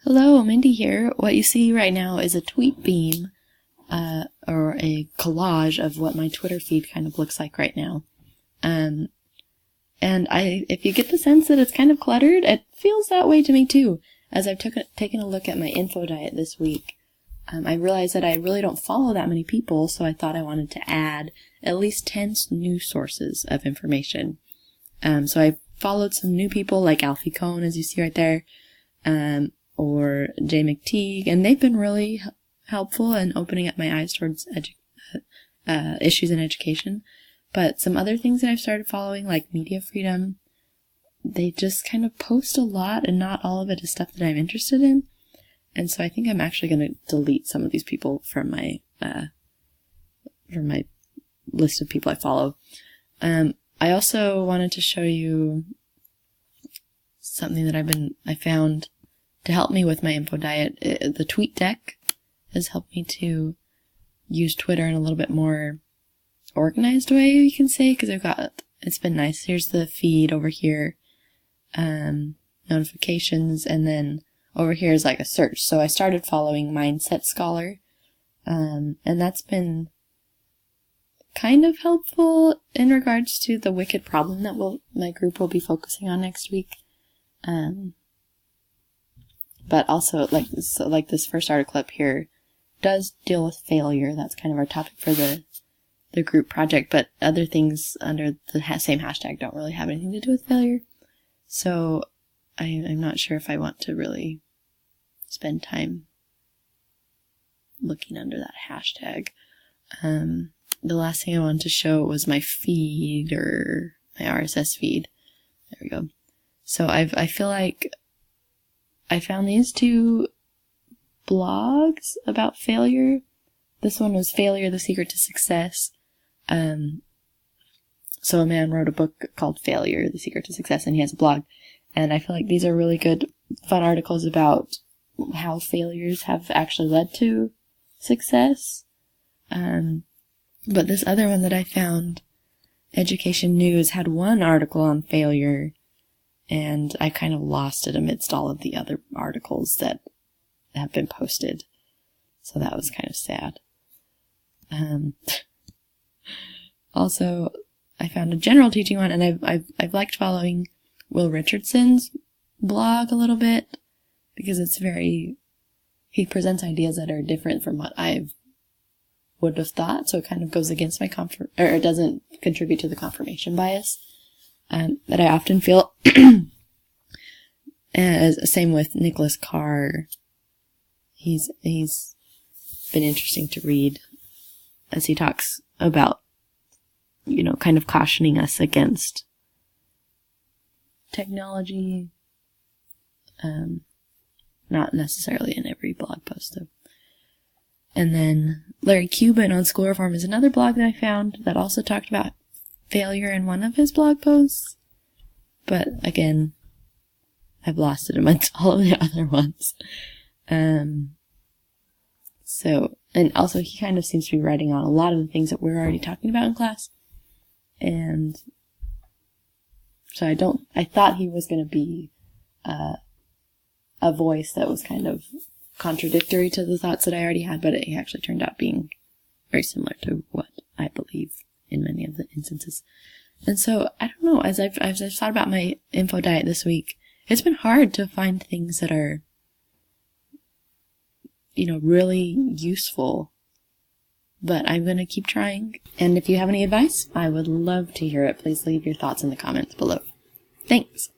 Hello, Mindy here. What you see right now is a tweet beam, or a collage of what my Twitter feed kind of looks like right now. And if you get the sense that it's kind of cluttered, it feels that way to me too. As I've taken a look at my Infodiet this week, I realized that I really don't follow that many people, so I thought I wanted to add at least 10 new sources of information. So I followed some new people like Alfie Cohn, as you see right there, or Jay McTeague, and they've been really helpful in opening up my eyes towards issues in education. But some other things that I've started following, like Media Freedom, they just kind of post a lot, and not all of it is stuff that I'm interested in. And so I think I'm actually going to delete some of these people from my list of people I follow. I also wanted to show you something that I found to help me with my Infodiet. The Tweet Deck has helped me to use Twitter in a little bit more organized way, you can say, because it's been nice. Here's the feed over here, notifications, and then over here is like a search. So I started following Mindset Scholar, and that's been kind of helpful in regards to the wicked problem that my group will be focusing on next week. But also, like this first article up here does deal with failure. That's kind of our topic for the group project, but other things under the same hashtag don't really have anything to do with failure. So I'm not sure if I want to really spend time looking under that hashtag. The last thing I wanted to show was my feed, or my RSS feed. There we go. So I feel like I found these two blogs about failure. This one was Failure, the Secret to Success. So a man wrote a book called Failure, the Secret to Success, and he has a blog. And I feel like these are really good, fun articles about how failures have actually led to success. But this other one that I found, Education News, had one article on failure, and I kind of lost it amidst all of the other articles that have been posted. So that was kind of sad. Also, I found a general teaching one, and I've liked following Will Richardson's blog a little bit, because he presents ideas that are different from what I would have thought, so it kind of goes against my or it doesn't contribute to the confirmation bias that I often feel. Same with Nicholas Carr. He's been interesting to read as he talks about, kind of cautioning us against technology. Not necessarily in every blog post, though. And then Larry Cuban on school reform is another blog that I found that also talked about failure in one of his blog posts. But again, I've lost it amongst all of the other ones. And also he kind of seems to be writing on a lot of the things that we're already talking about in class. And so I thought he was going to be a voice that was kind of contradictory to the thoughts that I already had, but it actually turned out being very similar to what I believe in many of the instances. And so, I don't know, as I've thought about my info diet this week, it's been hard to find things that are, really useful. But I'm going to keep trying. And if you have any advice, I would love to hear it. Please leave your thoughts in the comments below. Thanks.